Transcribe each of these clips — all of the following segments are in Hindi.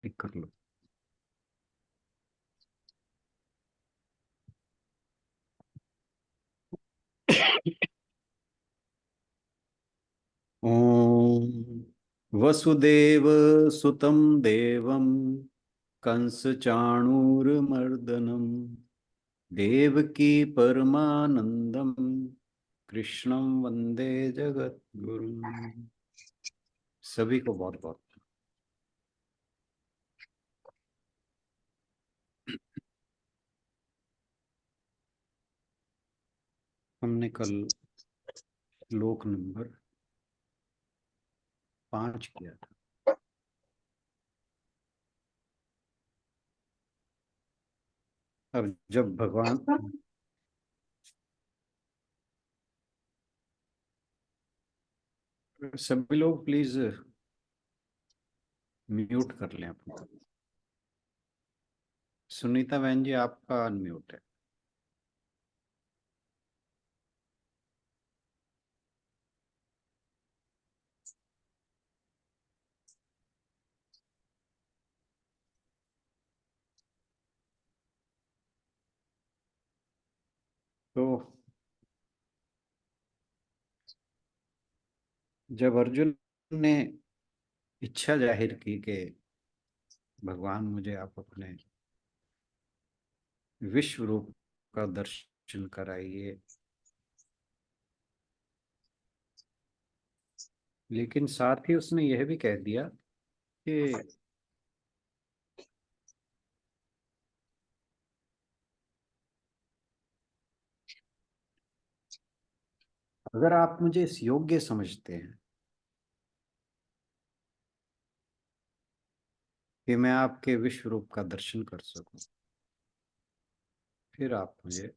टिक कर लो। ओम वसुदेव सुतं देवं कंस चाणूरमर्दनम देवकी परमानंदम कृष्णं वंदे जगद्गुरुम। सभी को बहुत बहुत हमने कल श्लोक नंबर 5 किया था। अब जब भगवान, सभी लोग प्लीज म्यूट कर लें अपना। सुनीता बहन जी आपका अनम्यूट है। तो जब अर्जुन ने इच्छा जाहिर की कि भगवान मुझे आप अपने विश्व रूप का दर्शन कराइए, लेकिन साथ ही उसने यह भी कह दिया कि अगर आप मुझे इस योग्य समझते हैं कि मैं आपके विश्व रूप का दर्शन कर सकूं, फिर आप मुझे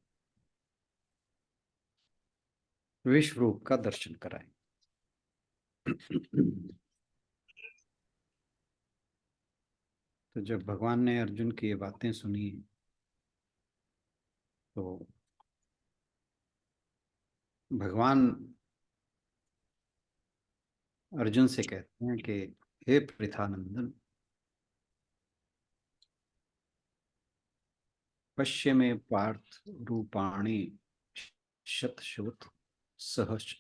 विश्व रूप का दर्शन कराएं। तो जब भगवान ने अर्जुन की ये बातें सुनी तो भगवान अर्जुन से कहते हैं कि हे पृथानंदन, पश्य में पार्थ रूपाणी शतशोथ सहर्ष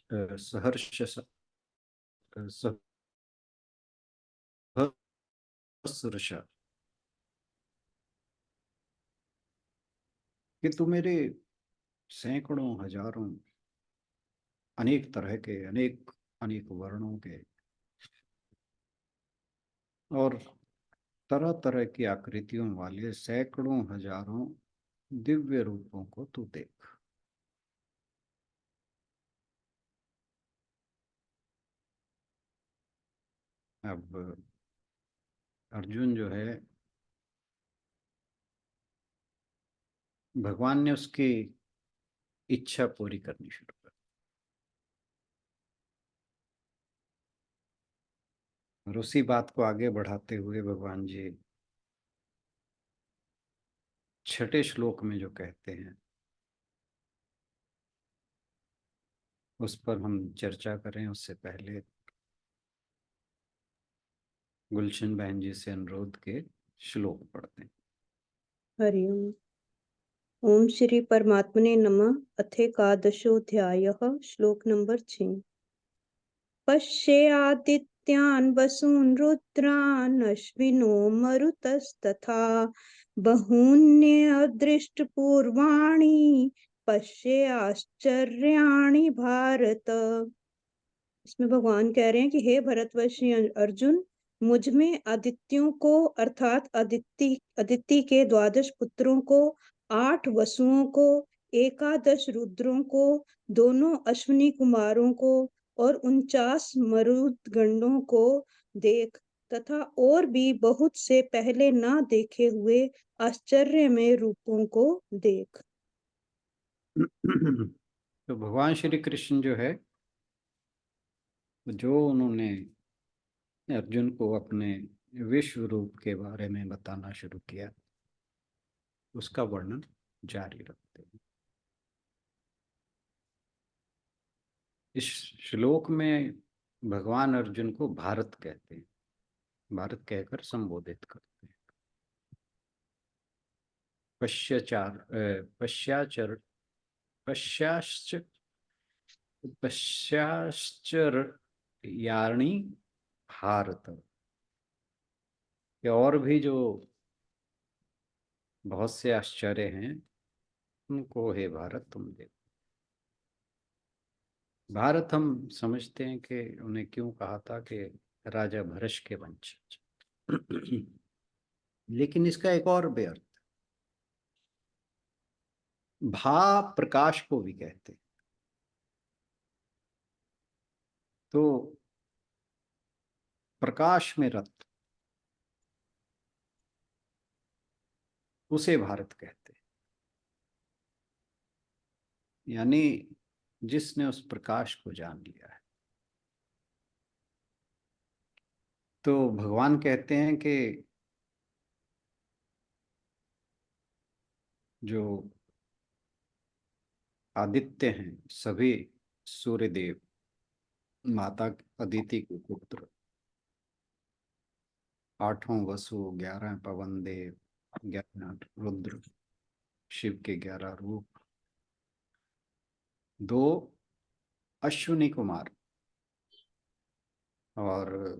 सहस्रश, कि तू मेरे सैकड़ों हजारों अनेक तरह के अनेक अनेक वर्णों के और तरह तरह की आकृतियों वाले सैकड़ों हजारों दिव्य रूपों को तू देख। अब अर्जुन जो है, भगवान ने उसकी इच्छा पूरी करनी शुरू कर। और उसी बात को आगे बढ़ाते हुए भगवान जी छठे श्लोक में जो कहते हैं उस पर हम चर्चा करें उससे पहले गुलशन बहन जी से अनुरोध के श्लोक पढ़ते हैं। हरिओम। ओम श्री परमात्मने नमः। अथेकादशोऽध्यायः। श्लोक नंबर 6। पश्येआदित्यान् वसून् रुद्रान् अश्विनो मरुतस्तथा बहून्यदृष्टपूर्वाणि पश्ये आश्चर्याणि भारत। इसमें भगवान कह रहे हैं कि हे भरतवर्षी अर्जुन, मुझ में आदित्यों को अर्थात अदिति के 12 पुत्रों को, 8 वसुओं को, एकादश रुद्रों को, दोनों अश्विनी कुमारों को और 49 मरुदगणों को देख, तथा और भी बहुत से पहले ना देखे हुए आश्चर्य में रूपों को देख। तो भगवान श्री कृष्ण जो है, जो उन्होंने अर्जुन को अपने विश्व रूप के बारे में बताना शुरू किया, उसका वर्णन जारी रखते हैं। इस श्लोक में भगवान अर्जुन को भारत कहते हैं। भारत कहकर संबोधित करते हैं। पश्चाचर पश्चाश्च पश्चाश्चर्याणि भारत। या और भी जो बहुत से आश्चर्य हैं उनको हे भारत तुम देखो। भारत हम समझते हैं कि उन्हें क्यों कहा था कि राजा भरश के वंशज। लेकिन इसका एक और भी अर्थ, भा प्रकाश को भी कहते हैं। तो प्रकाश में रत, उसे भारत कहते हैं। यानी जिसने उस प्रकाश को जान लिया है। तो भगवान कहते हैं कि जो आदित्य हैं, सभी सूर्यदेव, माता अदिति के पुत्र, आठों वसु, 11 पवन देव, 11 रुद्र, शिव के 11 रूप, 2 अश्विनी कुमार और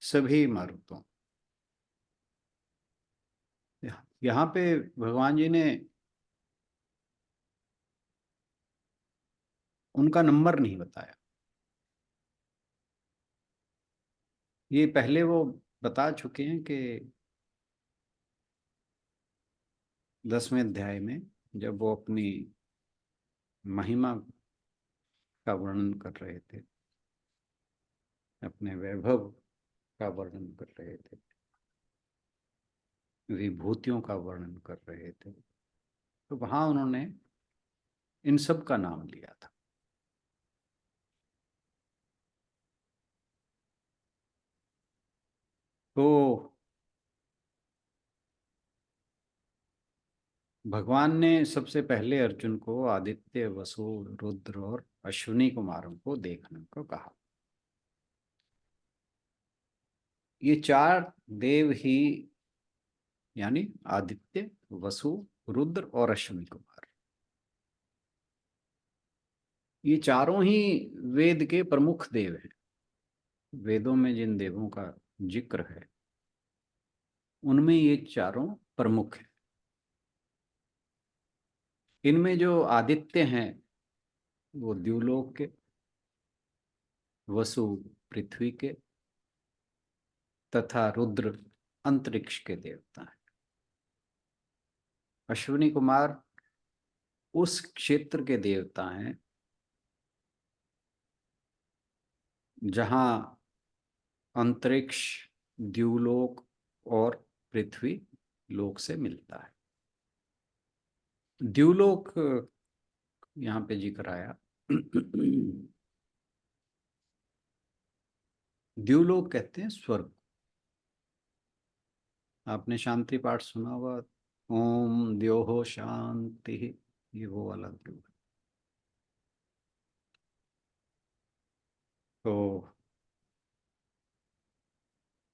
सभी मारुतों। यहाँ पे भगवान जी ने उनका नंबर नहीं बताया। ये पहले वो बता चुके हैं कि 10वें अध्याय में जब वो अपनी महिमा का वर्णन कर रहे थे, अपने वैभव का वर्णन कर रहे थे, विभूतियों का वर्णन कर रहे थे, तो वहां उन्होंने इन सब का नाम लिया था। तो भगवान ने सबसे पहले अर्जुन को आदित्य, वसु, रुद्र और अश्विनी कुमारों को देखने को कहा। ये 4 देव ही, यानी आदित्य, वसु, रुद्र और अश्विनी कुमार, ये चारों ही वेद के प्रमुख देव हैं। वेदों में जिन देवों का जिक्र है उनमें ये चारों प्रमुख हैं। इनमें जो आदित्य हैं वो द्युलोक के, वसु पृथ्वी के तथा रुद्र अंतरिक्ष के देवता हैं। अश्विनी कुमार उस क्षेत्र के देवता हैं जहां अंतरिक्ष, द्युलोक और पृथ्वी लोक से मिलता है। द्युलोक यहाँ पे जिक्र आया। द्युलोक कहते हैं स्वर्ग। आपने शांति पाठ सुना हुआ, ओम द्योहो शांति, ये वो वाला द्यो है। तो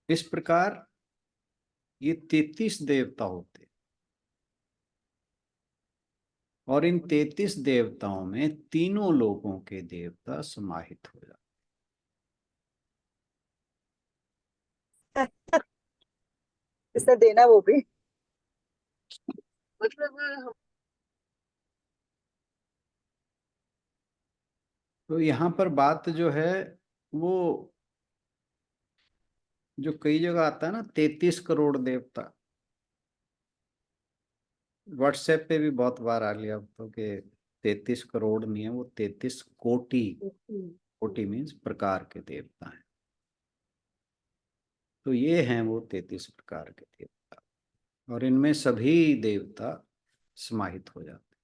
इस प्रकार ये 33 देवता होते, और इन 33 देवताओं में तीनों लोगों के देवता समाहित हो जाते। इसने देना वो भी मतलब। तो यहाँ पर बात जो है वो, जो कई जगह आता है ना 33 करोड़ देवता, व्हाट्सएप पे भी बहुत बार आ लिया अब तो कि 33 करोड़ नहीं है, वो 33 कोटि, कोटि मीन्स प्रकार के देवता हैं। तो ये हैं वो 33 प्रकार के देवता, और इनमें सभी देवता समाहित हो जाते।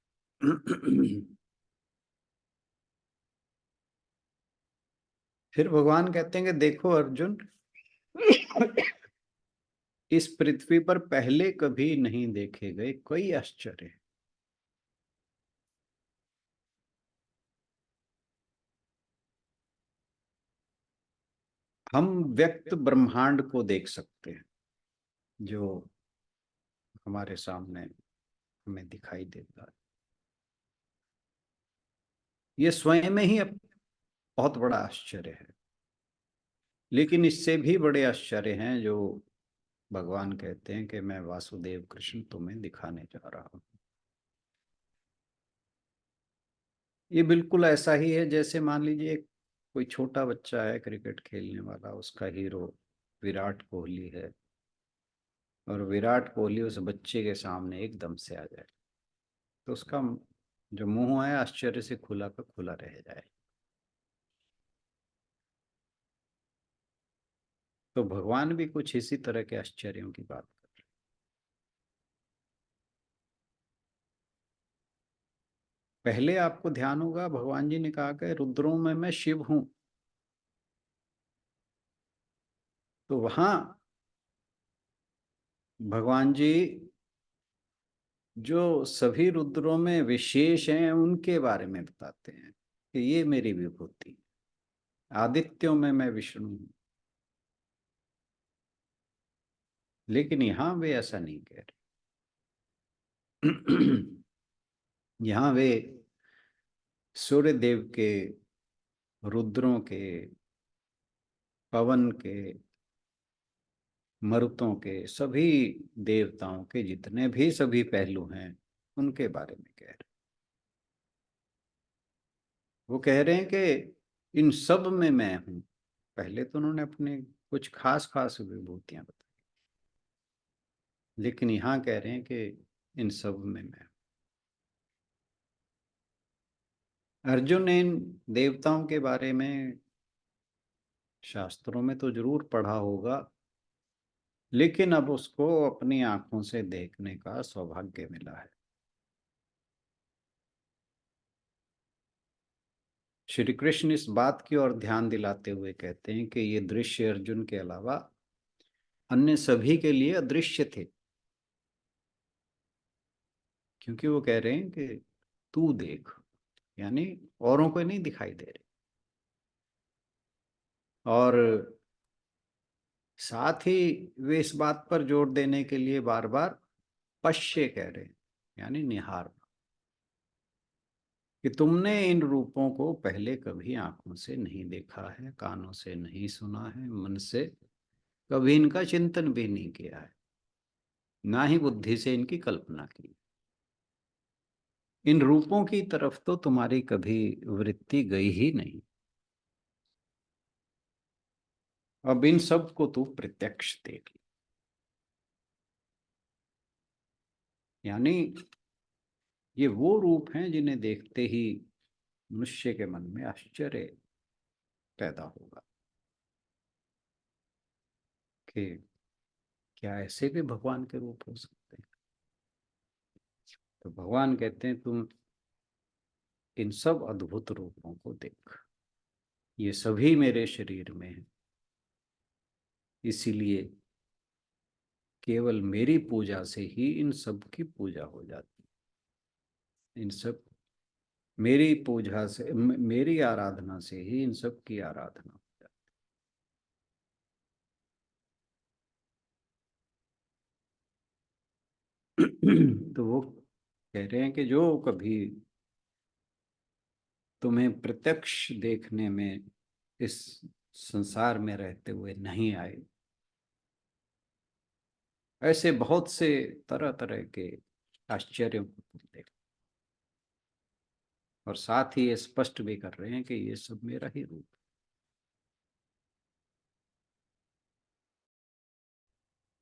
फिर भगवान कहते हैं कि देखो अर्जुन, इस पृथ्वी पर पहले कभी नहीं देखे गए कई आश्चर्य हैं। हम व्यक्त ब्रह्मांड को देख सकते हैं जो हमारे सामने हमें दिखाई देता है। ये स्वयं में ही बहुत बड़ा आश्चर्य है, लेकिन इससे भी बड़े आश्चर्य हैं जो भगवान कहते हैं कि मैं वासुदेव कृष्ण तुम्हें दिखाने जा रहा हूं। ये बिल्कुल ऐसा ही है जैसे मान लीजिए कोई छोटा बच्चा है क्रिकेट खेलने वाला, उसका हीरो विराट कोहली है, और विराट कोहली उस बच्चे के सामने एकदम से आ जाए तो उसका जो मुंह है आश्चर्य से खुला का खुला रह जाए। तो भगवान भी कुछ इसी तरह के आश्चर्यों की बात कर रहे हैं। पहले आपको ध्यान होगा भगवान जी ने कहा कि रुद्रों में मैं शिव हूं, तो वहां भगवान जी जो सभी रुद्रों में विशेष हैं उनके बारे में बताते हैं कि ये मेरी विभूति है। आदित्यों में मैं विष्णु हूं, लेकिन यहां वे ऐसा नहीं कह रहे। यहां वे सूर्य देव के, रुद्रों के, पवन के, मरुतों के, सभी देवताओं के जितने भी सभी पहलू हैं उनके बारे में कह रहे हैं। वो कह रहे हैं कि इन सब में मैं हूं। पहले तो उन्होंने अपने कुछ खास खास विभूतियां बताई, लेकिन यहां कह रहे हैं कि इन सब में मैं हूं। अर्जुन ने इन देवताओं के बारे में शास्त्रों में तो जरूर पढ़ा होगा, लेकिन अब उसको अपनी आंखों से देखने का सौभाग्य मिला है। श्री कृष्ण इस बात की ओर ध्यान दिलाते हुए कहते हैं कि ये दृश्य अर्जुन के अलावा अन्य सभी के लिए अदृश्य थे, क्योंकि वो कह रहे हैं कि तू देख, यानी औरों को नहीं दिखाई दे रहे। और साथ ही वे इस बात पर जोर देने के लिए बार बार पश्य कह रहे हैं, यानी निहार, कि तुमने इन रूपों को पहले कभी आंखों से नहीं देखा है, कानों से नहीं सुना है, मन से कभी इनका चिंतन भी नहीं किया है, ना ही बुद्धि से इनकी कल्पना की। इन रूपों की तरफ तो तुम्हारी कभी वृत्ति गई ही नहीं। अब इन सब को तू प्रत्यक्ष देख, यानी ये वो रूप हैं जिन्हें देखते ही मनुष्य के मन में आश्चर्य पैदा होगा कि क्या ऐसे भी भगवान के रूप हो सकते हैं। तो भगवान कहते हैं तुम इन सब अद्भुत रूपों को देख, ये सभी मेरे शरीर में है, इसीलिए केवल मेरी पूजा से ही इन सब की पूजा हो जाती है। इन सब मेरी पूजा से, मेरी आराधना से ही इन सब की आराधना हो जाती है। तो वो कह रहे हैं कि जो कभी तुम्हें प्रत्यक्ष देखने में इस संसार में रहते हुए नहीं आए, ऐसे बहुत से तरह तरह के आश्चर्यों को तुम देख, और साथ ही ये स्पष्ट भी कर रहे हैं कि ये सब मेरा ही रूप है।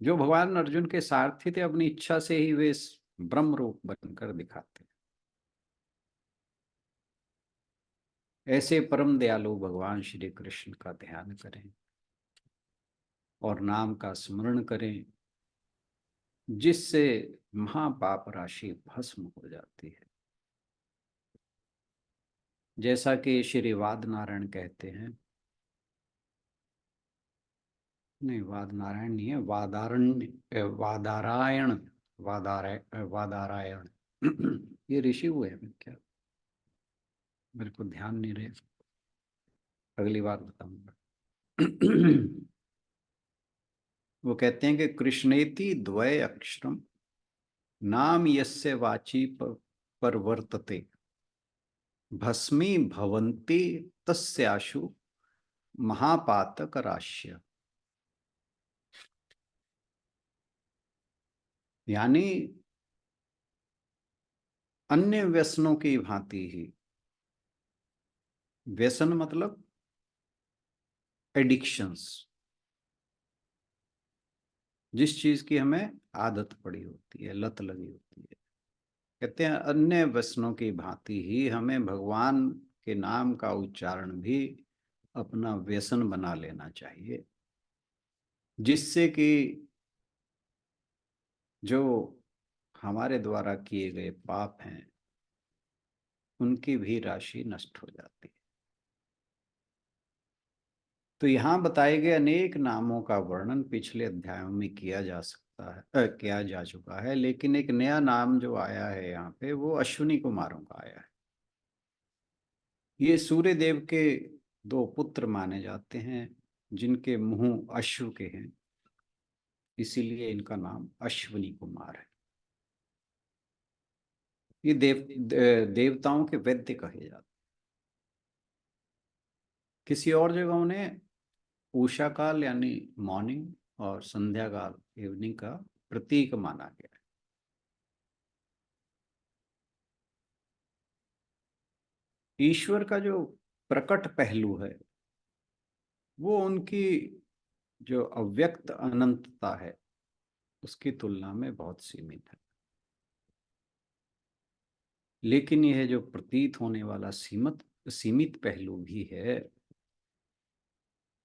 जो भगवान अर्जुन के सारथी थे, अपनी इच्छा से ही वे इस ब्रह्म रूप बनकर दिखाते हैं। ऐसे परम दयालु भगवान श्री कृष्ण का ध्यान करें और नाम का स्मरण करें, जिससे महापाप राशि भस्म हो जाती है। जैसा कि श्री वाद नारायण कहते हैं, नहीं वाद नारायण नहीं है, वादारण्य, वादारायण, वादारायण। ये ऋषि हुए हैं क्या, मेरे को ध्यान नहीं रहे, अगली बार बताऊंगा। वो कहते हैं कि कृष्णेति द्वय अक्षरम नाम यस्य वाची परवर्तते भस्मी भवन्ति तस्याशु महापातक राश्य। यानी अन्य व्यसनों की भांति ही, व्यसन मतलब एडिक्शंस, जिस चीज की हमें आदत पड़ी होती है, लत लगी होती है, कहते हैं अन्य व्यसनों की भांति ही हमें भगवान के नाम का उच्चारण भी अपना व्यसन बना लेना चाहिए, जिससे कि जो हमारे द्वारा किए गए पाप हैं उनकी भी राशि नष्ट हो जाती है। तो यहाँ बताए गए अनेक नामों का वर्णन पिछले अध्यायों में किया जा सकता है, किया जा चुका है, लेकिन एक नया नाम जो आया है यहाँ पे वो अश्विनी कुमारों का आया है। ये सूर्य देव के दो पुत्र माने जाते हैं जिनके मुंह अश्व के हैं, इसीलिए इनका नाम अश्विनी कुमार है। ये देवताओं के वैद्य कहे जाते हैं। किसी और जगह उन्हें उषा काल यानी मॉर्निंग और संध्या काल इवनिंग का प्रतीक माना गया है। ईश्वर का जो प्रकट पहलू है वो उनकी जो अव्यक्त अनंतता है उसकी तुलना में बहुत सीमित है, लेकिन यह जो प्रतीत होने वाला सीमित पहलू भी है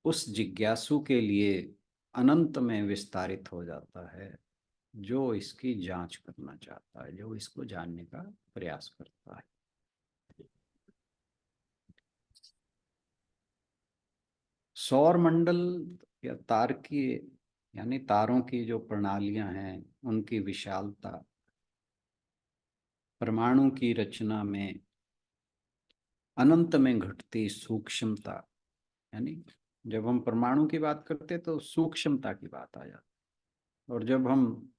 उस जिज्ञासु के लिए अनंत में विस्तारित हो जाता है, जो इसकी जांच करना चाहता है, जो इसको जानने का प्रयास करता है। सौर मंडल या तारकीय यानी तारों की जो प्रणालियां हैं उनकी विशालता, परमाणु की रचना में अनंत में घटती सूक्ष्मता, यानी जब हम परमाणु की बात करते हैं तो सूक्ष्मता की बात आ जाती, और जब हम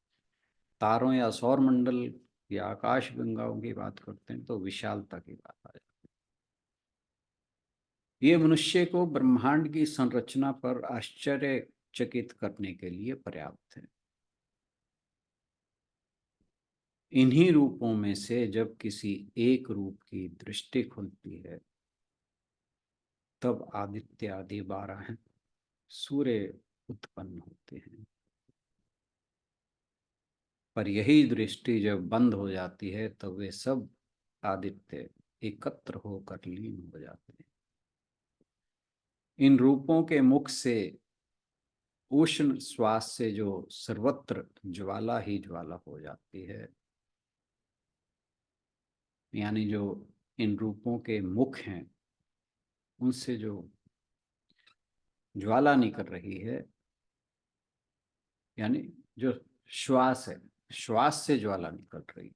तारों या सौर मंडल या आकाश गंगाओं की बात करते हैं तो विशालता की बात आ जाती। ये मनुष्य को ब्रह्मांड की संरचना पर आश्चर्यचकित करने के लिए पर्याप्त है। इन्हीं रूपों में से जब किसी एक रूप की दृष्टि खुलती है तब आदित्य आदि 12 सूर्य उत्पन्न होते हैं। पर यही दृष्टि जब बंद हो जाती है तब वे सब आदित्य एकत्र होकर लीन हो जाते हैं। इन रूपों के मुख से उष्ण श्वास से जो सर्वत्र ज्वाला ही ज्वाला हो जाती है, यानी जो इन रूपों के मुख हैं उनसे जो ज्वाला निकल रही है, यानी जो श्वास है, श्वास से ज्वाला निकल रही,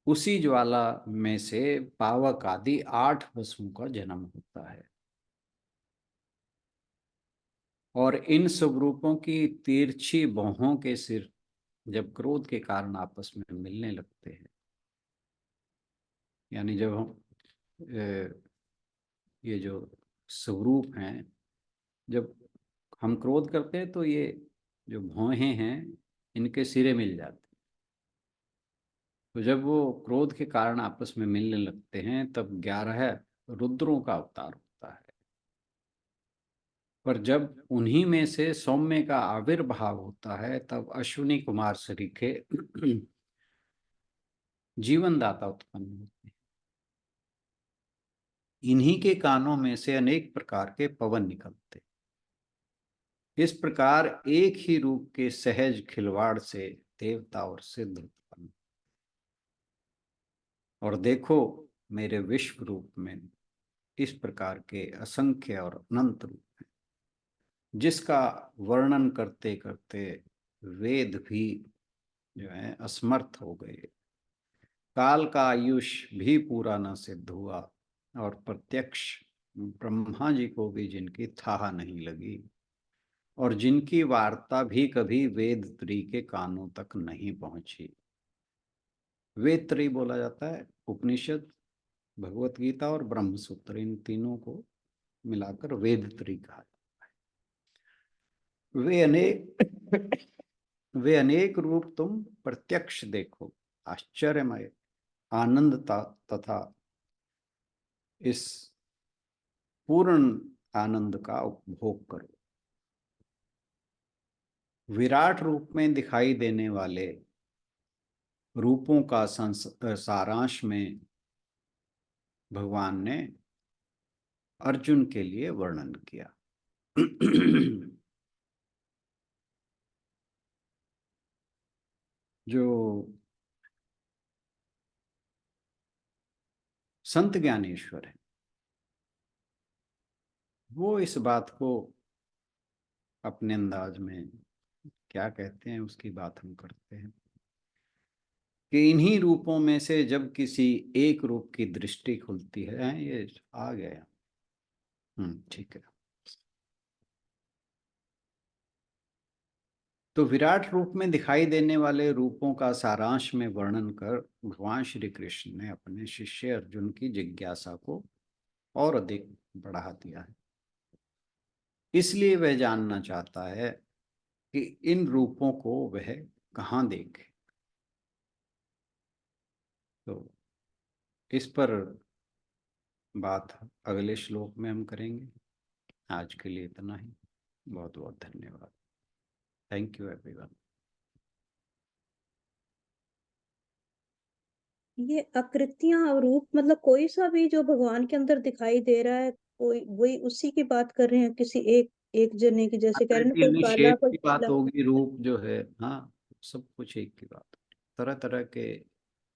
उसी ज्वाला में से पावक आदि 8 वसुओं का जन्म होता है। और इन स्वरूपों की तिरछी भौहों के सिर जब क्रोध के कारण आपस में मिलने लगते हैं, यानी जब हम ये जो स्वरूप हैं, जब हम क्रोध करते हैं तो ये जो भौहें हैं इनके सिरे मिल जाते हैं। तो जब वो क्रोध के कारण आपस में मिलने लगते हैं तब 11 रुद्रों का अवतार होता है। पर जब उन्हीं में से सौम्य का आविर्भाव होता है तब अश्विनी कुमार सरीखे जीवन दाता उत्पन्न होते हैं। इन्हीं के कानों में से अनेक प्रकार के पवन निकलते। इस प्रकार एक ही रूप के सहज खिलवाड़ से देवता और सिद्ध उत्पन्न। और देखो मेरे विश्व रूप में इस प्रकार के असंख्य और अनंत रूप हैं, जिसका वर्णन करते करते वेद भी जो है असमर्थ हो गए। काल का आयुष भी पूरा न सिद्ध हुआ और प्रत्यक्ष ब्रह्मा जी को भी जिनकी थाह नहीं लगी और जिनकी वार्ता भी कभी वेद त्री के कानों तक नहीं पहुंची। वेद त्री बोला जाता है उपनिषद, भगवत गीता और ब्रह्म सूत्र, इन तीनों को मिलाकर वेद त्री कहा। वे अनेक वे अनेक रूप तुम प्रत्यक्ष देखो, आश्चर्यमय आनंद तथा इस पूर्ण आनंद का उपभोग करो। विराट रूप में दिखाई देने वाले रूपों का सारांश में भगवान ने अर्जुन के लिए वर्णन किया। जो संत ज्ञानेश्वर है वो इस बात को अपने अंदाज में क्या कहते हैं उसकी बात हम करते हैं कि इन्हीं रूपों में से जब किसी एक रूप की दृष्टि खुलती है, ये आ गया। ठीक है। तो विराट रूप में दिखाई देने वाले रूपों का सारांश में वर्णन कर भगवान श्री कृष्ण ने अपने शिष्य अर्जुन की जिज्ञासा को और अधिक बढ़ा दिया है। इसलिए वह जानना चाहता है कि इन रूपों को वह कहाँ देखे। तो इस पर बात अगले श्लोक में हम करेंगे। आज के लिए इतना ही। बहुत बहुत धन्यवाद। Thank you everyone. ये आकृतियां और रूप मतलब कोई सा भी जो भगवान के अंदर दिखाई दे रहा है, कोई वही उसी की बात कर रहे हैं, किसी एक एक जने की, जैसे कह रहे हैं ना, कोई आकृति काला शेप कोई की बात पीला। होगी, रूप जो है, हाँ, सब कुछ एक की बात। तरह तरह के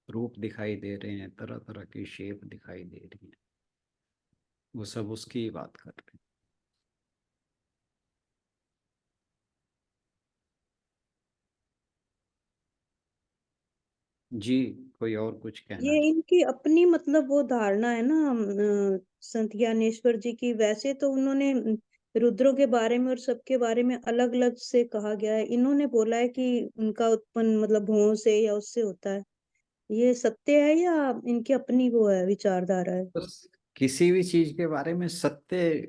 रूप दिखाई दे रहे हैं, तरह तरह की शेप दिखाई दे रही है, वो सब उसकी ही बात कर रहे हैं। जी, कोई और कुछ कहना ये इनकी अपनी मतलब वो धारणा है ना, संत ज्ञानेश्वर जी की। वैसे तो उन्होंने रुद्रों के बारे में और सबके बारे में अलग अलग से कहा गया है, इन्होंने बोला है कि उनका उत्पन्न मतलब भुवों से या उससे होता है। ये सत्य है या इनकी अपनी वो है, विचारधारा है? बस किसी भी चीज के बारे में सत्य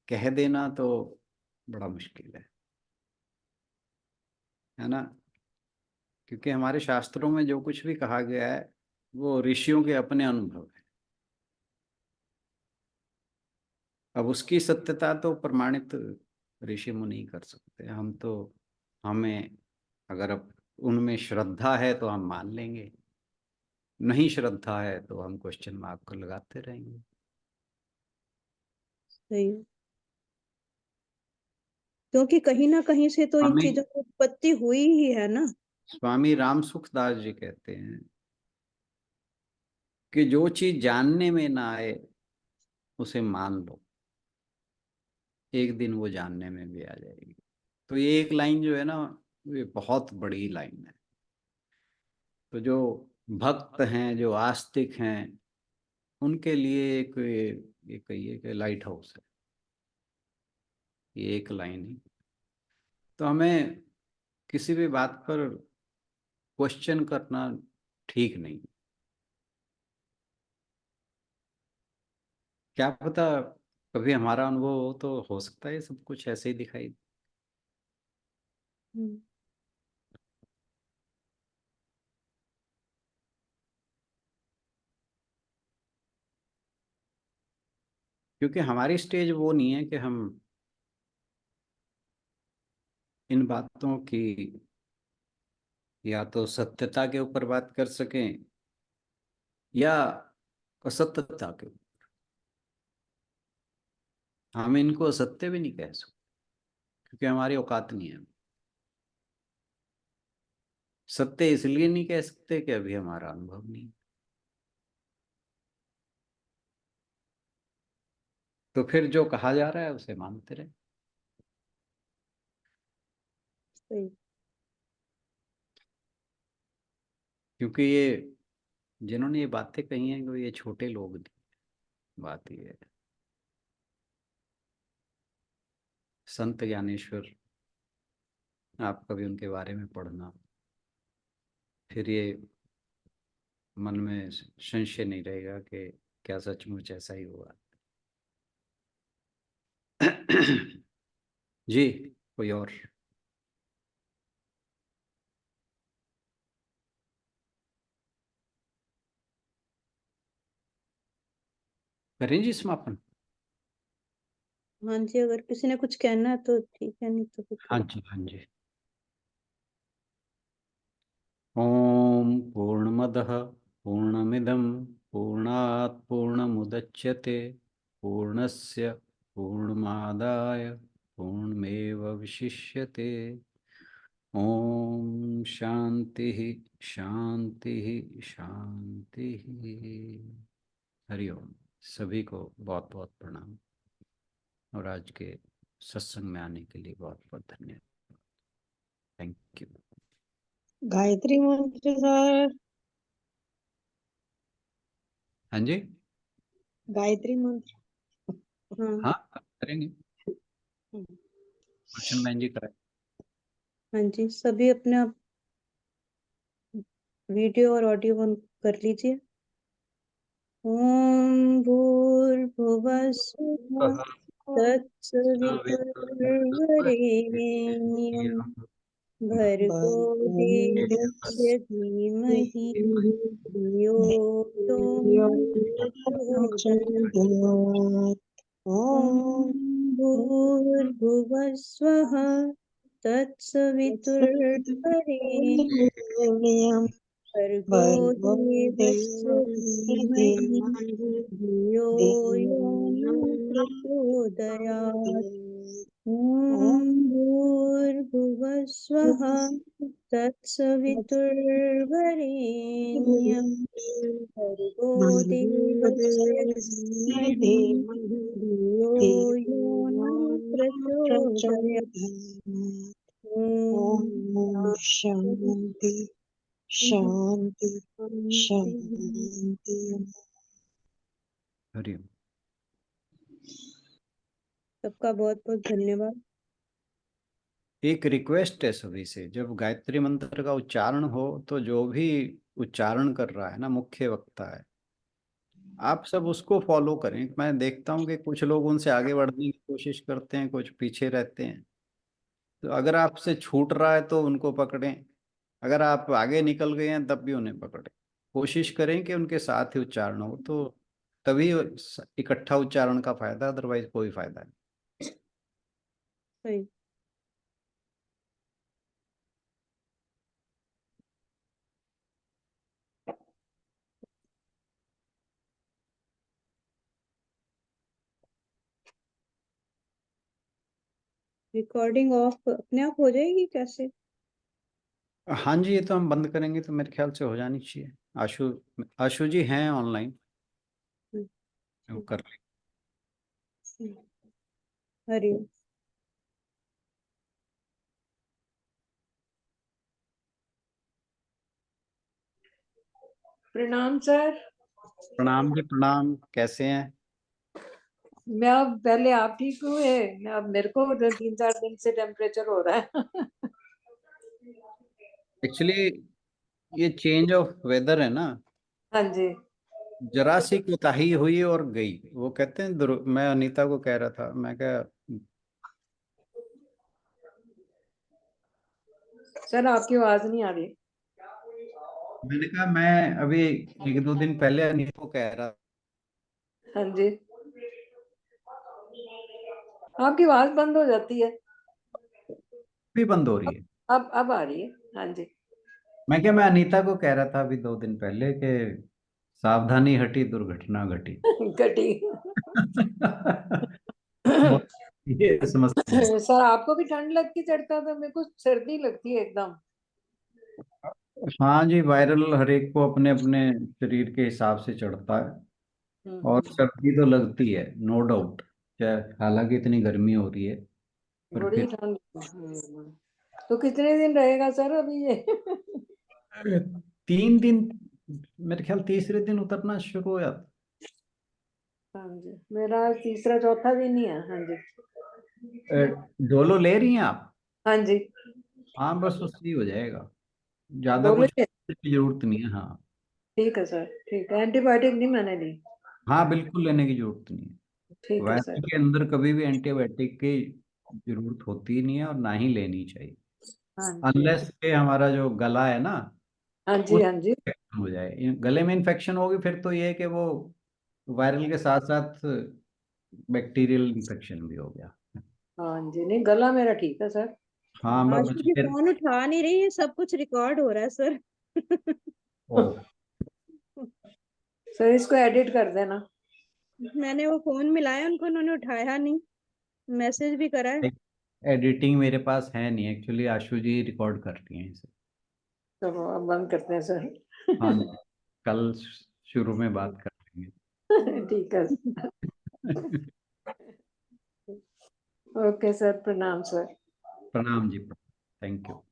कह देना तो बड़ा मुश्किल है ना। क्योंकि हमारे शास्त्रों में जो कुछ भी कहा गया है वो ऋषियों के अपने अनुभव है। अब उसकी सत्यता तो प्रमाणित ऋषि मुनि कर सकते हैं। हम तो, हमें अगर अब उनमें श्रद्धा है तो हम मान लेंगे, नहीं श्रद्धा है तो हम क्वेश्चन मार्क को लगाते रहेंगे। सही है। क्योंकि कहीं ना कहीं से तो इन हमें चीजों की उत्पत्ति हुई ही है ना। स्वामी राम सुखदास जी कहते हैं कि जो चीज जानने में ना आए उसे मान लो, एक दिन वो जानने में भी आ जाएगी। तो ये एक लाइन जो है ना, ये बहुत बड़ी लाइन है। तो जो भक्त हैं, जो आस्तिक हैं, उनके लिए एक ये कहिए कि लाइट हाउस है ये एक लाइन ही। तो हमें किसी भी बात पर क्वेश्चन करना ठीक नहीं। क्या पता कभी हमारा अनुभव हो तो हो सकता है सब कुछ ऐसे ही दिखाई दे। हम्म। क्योंकि हमारी स्टेज वो नहीं है कि हम इन बातों की या तो सत्यता के ऊपर बात कर सकें या असत्यता के ऊपर। हम इनको असत्य भी नहीं कह सकते क्योंकि हमारी औकात नहीं है। सत्य इसलिए नहीं कह सकते कि अभी हमारा अनुभव नहीं। तो फिर जो कहा जा रहा है उसे मानते रहे। सही। क्योंकि ये जिन्होंने ये बातें कही हैं वो ये छोटे लोग नहीं। बात ये है संत ज्ञानेश्वर, आप कभी उनके बारे में पढ़ना, फिर ये मन में संशय नहीं रहेगा कि क्या सचमुच ऐसा ही हुआ। जी, कोई और? करें जी समापन? हाँ जी, अगर किसी ने कुछ कहना है तो ठीक है, नहीं तो फिर हाँ जी, हाँ जी। ओम पूर्णमदः पूर्णमिदं पूर्णात् पूर्णमुदच्यते पूर्णस्य पूर्णमादाय पूर्णमेवावशिष्यते। ओम शांति शांति शांति। हरि ओम। सभी को बहुत बहुत प्रणाम, और आज के सत्संग में आने के लिए बहुत बहुत धन्यवाद। Thank you. गायत्री मंत्र सर, हाँ जी, गायत्री मंत्र। हाँ हाँ करेंगे। गुलशन बहन जी करें। हाँ जी, सभी अपने आप वीडियो और ऑडियो बंद कर लीजिए। ओम भूर्भुवः स्वः तत्सवितुर्वरेण्यं भर्गो देवस्य धीमहि धियो यो नः प्रचोदयात्। ॐ भूर्भुवः स्वः तत्सवितुर्वरेण्यं भर्गो देवस्य धीमहि धियो यो नः प्रचोदयात्। ॐ भूर्भुवः स्वः तत्सवितुर्वरेण्यं भर्गो देवस्य धीमहि धियो यो नः प्रचोदयात्। ॐ ओम शांति शांति शांति। हरि ओम। सबका बहुत बहुत धन्यवाद। एक रिक्वेस्ट है सभी से, जब गायत्री मंत्र का उच्चारण हो तो जो भी उच्चारण कर रहा है ना, मुख्य वक्ता है, आप सब उसको फॉलो करें। मैं देखता हूँ कि कुछ लोग उनसे आगे बढ़ने की कोशिश करते हैं, कुछ पीछे रहते हैं। तो अगर आपसे छूट रहा है तो उनको पकड़ें, अगर आप आगे निकल गए हैं तब भी उन्हें पकड़ें। कोशिश करें कि उनके साथ ही उच्चारण हो, तो तभी इकट्ठा उच्चारण का फायदा, अदरवाइज कोई फायदा नहीं। सही। रिकॉर्डिंग ऑफ अपने आप हो जाएगी कैसे? हाँ जी, ये तो हम बंद करेंगे तो मेरे ख्याल से हो जानी चाहिए। आशु, आशु जी हैं ऑनलाइन, वो कर लेंगे। हरि ओम। प्रणाम सर। प्रणाम जी, प्रणाम। कैसे हैं? मैं अब पहले आप ठीक हुए, अब मेरे को 3-4 दिन से टेम्परेचर हो रहा है। एक्चुअली ये चेंज ऑफ वेदर है ना, हाँ जी जरा सी कोताही हुई और गई। वो कहते हैं मैं अनीता को कह रहा था, मैं क्या, सर, आपकी आवाज नहीं आ रही। मैंने कहा मैं अभी 1-2 दिन पहले अनीता को कह रहा, हाँ जी, आपकी आवाज बंद हो जाती है। भी बंद हो रही है। अब आ रही है। हाँ जी। मैं अनीता को कह रहा था अभी 2 दिन पहले कि सावधानी हटी दुर्घटना घटी। कटी। बहुत ये समस्या है। सर, आपको भी ठंड लगती चढ़ता था, मेरे को सर्दी लगती है एकदम। हाँ जी, वायरल हर एक को अपने अपने शरीर के हिसाब से चढ़ता है, और हम्म। सर्दी तो लगती है, नो डाउट। चाहे हालांकि इतनी गर्मी हो रही है, पर बड़ी फिर ठंड। तो कितने दिन रहेगा सर अभी ये? 3 दिन, मेरे ख्याल तीसरे दिन उतरना शुरू हो जाता। हाँ जी, मेरा आज तीसरा चौथा दिन ही है। हाँ जी। डोलो ले रही हैं आप? हाँ जी, हाँ बस उससे ही हो जाएगा, ज्यादा डोलो कुछ ले- की जरूरत नहीं है। हाँ ठीक है सर, ठीक है, एंटीबायोटिक नहीं मैंने ली। हाँ बिल्कुल लेने की जरूरत नहीं है। ठीक है वायरल सर। के अंदर कभी भी एंटीबायोटिक की जरूरत होती ही नहीं है और ना ही लेनी चाहिए, हाँ जी, अनलेस के हमारा जो गला है ना हाँ जी, उस हाँ जी, infection हो जाए। गले में इन्फेक्शन होगी फिर तो ये है कि वो वायरल के साथ साथ बैक्टीरियल इन्फेक्शन भी हो गया। हाँ जी, नहीं गला मेरा ठीक है सर। हाँ मैं आशु बच जी फिर। फोन उठा नहीं रही है, सब कुछ रिकॉर्ड हो रहा है सर। ओ सर इसको एडिट कर देना। मैंने वो फोन मिलाया उनको, उन्होंने उठाया नहीं, मैसेज भी करा है। एडिटिंग मेरे पास है नहीं एक्चुअली, आशु जी रिकॉर्ड करती हैं इसे। चलो अब बंद करते हैं सर। हाँ जी, कल शुरू में बात कर लेंगे। ठीक है। ओके सर, प्रणाम सर। प्रणाम जी, थैंक यू।